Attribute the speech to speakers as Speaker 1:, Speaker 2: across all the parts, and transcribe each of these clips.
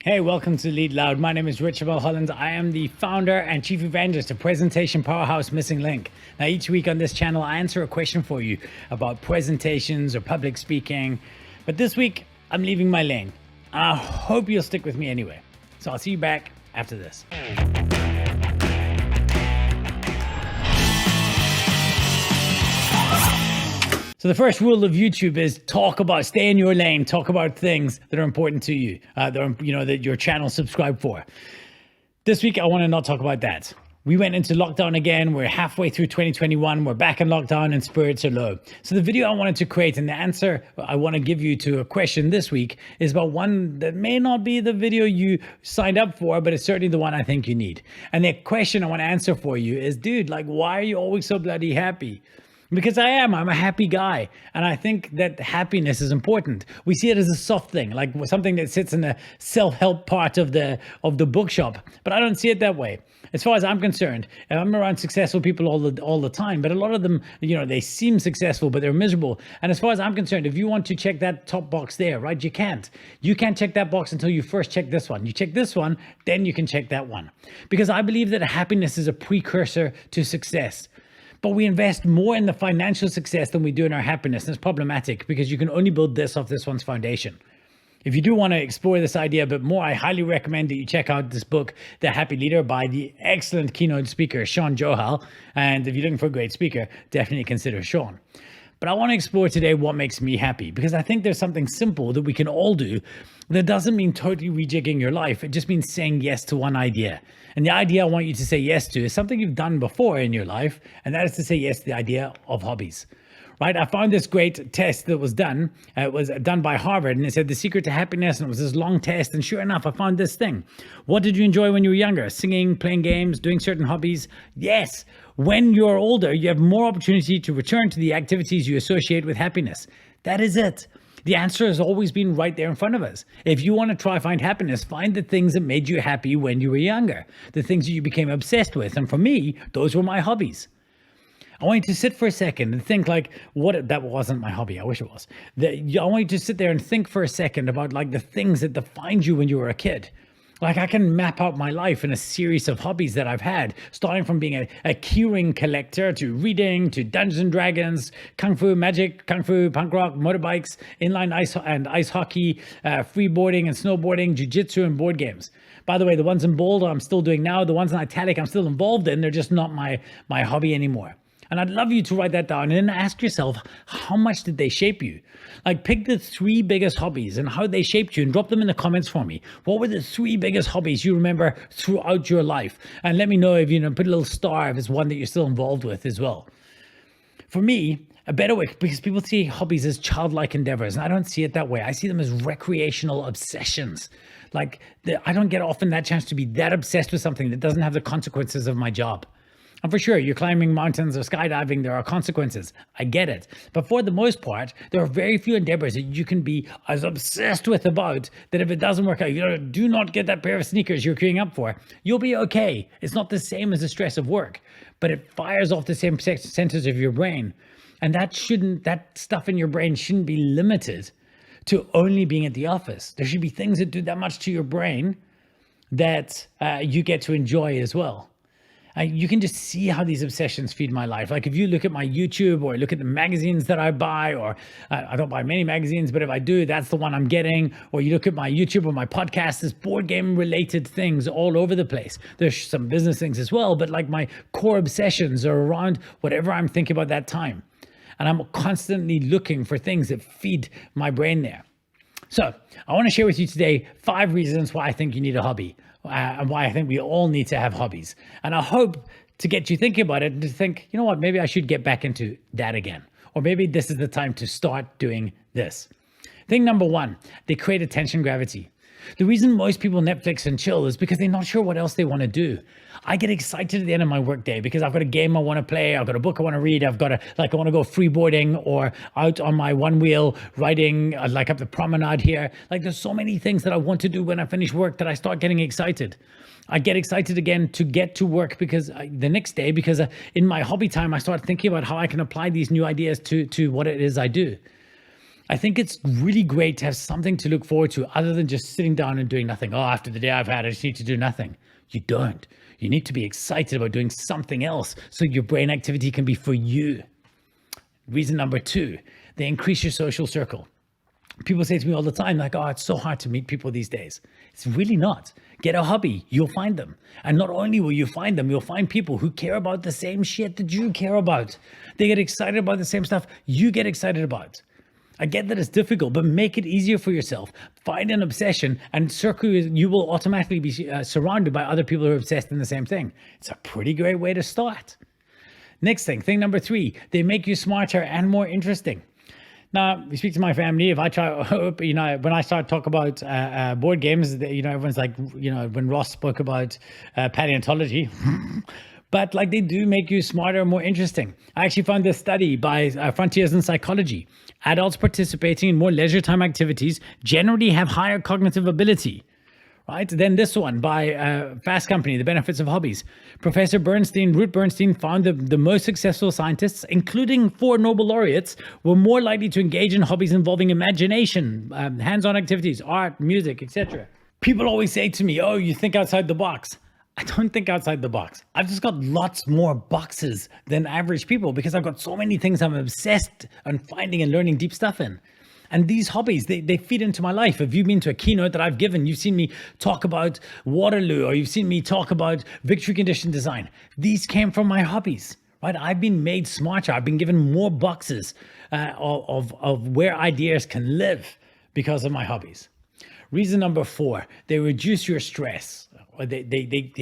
Speaker 1: Hey, welcome to Lead Loud. My name is Richard Holland. I am the founder and chief evangelist of Presentation Powerhouse Missing Link. Now, each week on this channel, I answer a question for you about presentations or public speaking. But this week, I'm leaving my lane. I hope you'll stick with me anyway. So I'll see you back after this. So the first rule of YouTube is stay in your lane, talk about things that are important to you, that your channel subscribed for. This week, I want to not talk about that. We went into lockdown again. We're halfway through 2021. We're back in lockdown and spirits are low. So the video I wanted to create and the answer I want to give you to a question this week is about one that may not be the video you signed up for, but it's certainly the one I think you need. And the question I want to answer for you is, dude, why are you always so bloody happy? Because I'm a happy guy. And I think that happiness is important. We see it as a soft thing, like something that sits in the self-help part of the bookshop. But I don't see it that way. As far as I'm concerned, I'm around successful people all the time, but a lot of them, they seem successful, but they're miserable. And as far as I'm concerned, if you want to check that top box there, right, you can't. You can't check that box until you first check this one. You check this one, then you can check that one. Because I believe that happiness is a precursor to success. But we invest more in the financial success than we do in our happiness. And it's problematic because you can only build this off this one's foundation. If you do want to explore this idea a bit more, I highly recommend that you check out this book, The Happy Leader, by the excellent keynote speaker, Sean Johal. And if you're looking for a great speaker, definitely consider Sean. But I want to explore today what makes me happy, because I think there's something simple that we can all do that doesn't mean totally rejigging your life. It just means saying yes to one idea. And the idea I want you to say yes to is something you've done before in your life, and that is to say yes to the idea of hobbies. Right? I found this great test that was done. It was done by Harvard, and it said the secret to happiness, and it was this long test. And sure enough, I found this thing. What did you enjoy when you were younger? Singing, playing games, doing certain hobbies? Yes. When you're older, you have more opportunity to return to the activities you associate with happiness. That is it. The answer has always been right there in front of us. If you want to try find happiness, find the things that made you happy when you were younger, the things that you became obsessed with. And for me, those were my hobbies. I want you to sit for a second and think that wasn't my hobby. I wish it was. I want you to sit there and think for a second about the things that defined you when you were a kid. I can map out my life in a series of hobbies that I've had, starting from being a keyring collector to reading, to Dungeons and Dragons, Kung Fu, magic, Kung Fu, punk rock, motorbikes, inline ice hockey, freeboarding and snowboarding, jiu-jitsu and board games. By the way, the ones in bold I'm still doing now, the ones in italic I'm still involved in, they're just not my hobby anymore. And I'd love you to write that down and then ask yourself, how much did they shape you? Pick the 3 biggest hobbies and how they shaped you and drop them in the comments for me. What were the 3 biggest hobbies you remember throughout your life? And let me know if, put a little star if it's one that you're still involved with as well. For me, a better way, because people see hobbies as childlike endeavors, and I don't see it that way. I see them as recreational obsessions. I don't get often that chance to be that obsessed with something that doesn't have the consequences of my job. And for sure, you're climbing mountains or skydiving, there are consequences. I get it. But for the most part, there are very few endeavors that you can be as obsessed with about that if it doesn't work out, you do not get that pair of sneakers you're queuing up for, you'll be okay. It's not the same as the stress of work, but it fires off the same centers of your brain. And that stuff in your brain shouldn't be limited to only being at the office. There should be things that do that much to your brain that you get to enjoy as well. You can just see how these obsessions feed my life. If you look at my YouTube or look at the magazines that I buy, or I don't buy many magazines, but if I do, that's the one I'm getting. Or you look at my YouTube or my podcast, there's board game related things all over the place. There's some business things as well, but my core obsessions are around whatever I'm thinking about that time. And I'm constantly looking for things that feed my brain there. So I want to share with you today 5 reasons why I think you need a hobby. And why I think we all need to have hobbies. And I hope to get you thinking about it and to think, you know what, maybe I should get back into that again. Or maybe this is the time to start doing this. Thing number 1, they create attention gravity. The reason most people Netflix and chill is because they're not sure what else they want to do. I get excited at the end of my workday because I've got a game I want to play, I've got a book I want to read, I want to go freeboarding or out on my one wheel riding up the promenade here. There's so many things that I want to do when I finish work that I start getting excited. I get excited again to get to work because the next day, because in my hobby time, I start thinking about how I can apply these new ideas to what it is I do. I think it's really great to have something to look forward to other than just sitting down and doing nothing. Oh, after the day I've had, I just need to do nothing. You don't. You need to be excited about doing something else so your brain activity can be for you. Reason number 2, they increase your social circle. People say to me all the time, like, oh, it's so hard to meet people these days. It's really not. Get a hobby, you'll find them. And not only will you find them, you'll find people who care about the same shit that you care about. They get excited about the same stuff you get excited about. I get that it's difficult, but make it easier for yourself. Find an obsession and you will automatically be surrounded by other people who are obsessed in the same thing. It's a pretty great way to start. Next thing number 3, they make you smarter and more interesting. Now, we speak to my family. If I try, when I start talk about board games, everyone's like, when Ross spoke about paleontology, but like they do make you smarter and more interesting. I actually found this study by Frontiers in Psychology. Adults participating in more leisure time activities generally have higher cognitive ability. Right? Then this one by Fast Company, The Benefits of Hobbies. Professor Ruth Bernstein found that the most successful scientists, including 4 Nobel laureates, were more likely to engage in hobbies involving imagination, hands-on activities, art, music, etc. People always say to me, oh, you think outside the box. I don't think outside the box. I've just got lots more boxes than average people because I've got so many things I'm obsessed on finding and learning deep stuff in. And these hobbies, they feed into my life. If you've been to a keynote that I've given, you've seen me talk about Waterloo, or you've seen me talk about victory condition design. These came from my hobbies, right? I've been made smarter. I've been given more boxes of where ideas can live because of my hobbies. Reason number 4, they reduce your stress. Or they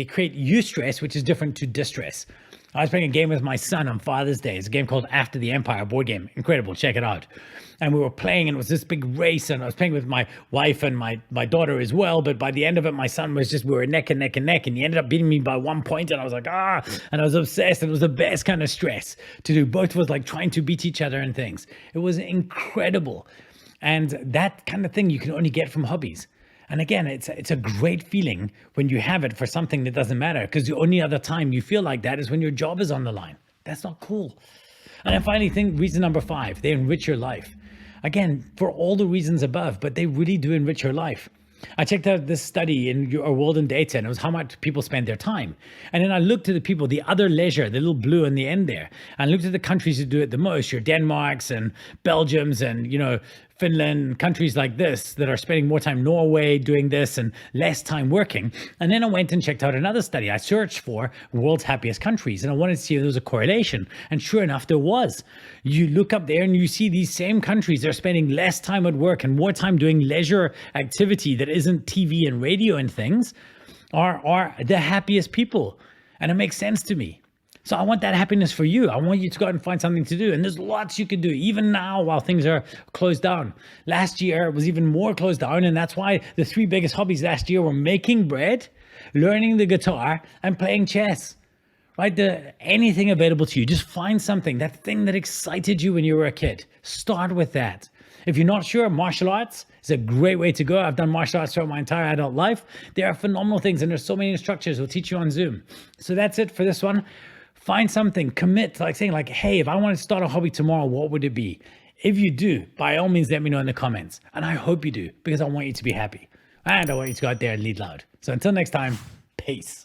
Speaker 1: create eustress, which is different to distress. I was playing a game with my son on Father's Day. It's a game called After the Empire, a board game. Incredible, check it out. And we were playing, and it was this big race, and I was playing with my wife and my daughter as well. But by the end of it, my son was we were neck and neck and neck, and he ended up beating me by 1 point, and I was like, and I was obsessed, and it was the best kind of stress to do. Both of us like trying to beat each other and things. It was incredible. And that kind of thing you can only get from hobbies. And again, it's a great feeling when you have it for something that doesn't matter, because the only other time you feel like that is when your job is on the line. That's not cool. And then finally, reason number 5, they enrich your life. Again, for all the reasons above, but they really do enrich your life. I checked out this study in Your World in Data, and it was how much people spend their time. And then I looked at the people, the other leisure, the little blue in the end there, and I looked at the countries who do it the most, your Denmarks and Belgiums and, Finland, countries like this that are spending more time, Norway doing this and less time working. And then I went and checked out another study. I searched for world's happiest countries, and I wanted to see if there was a correlation. And sure enough, there was. You look up there and you see these same countries, they're spending less time at work and more time doing leisure activity that isn't TV and radio and things, are the happiest people. And it makes sense to me. So I want that happiness for you. I want you to go out and find something to do. And there's lots you can do, even now while things are closed down. Last year it was even more closed down. And that's why the 3 biggest hobbies last year were making bread, learning the guitar, and playing chess. Right? Anything available to you. Just find something, that thing that excited you when you were a kid. Start with that. If you're not sure, martial arts is a great way to go. I've done martial arts throughout my entire adult life. They are phenomenal things, and there's so many instructors who'll teach you on Zoom. So that's it for this one. Find something, commit, saying hey, if I want to start a hobby tomorrow, what would it be? If you do, by all means, let me know in the comments. And I hope you do, because I want you to be happy. And I want you to go out there and lead loud. So until next time, peace.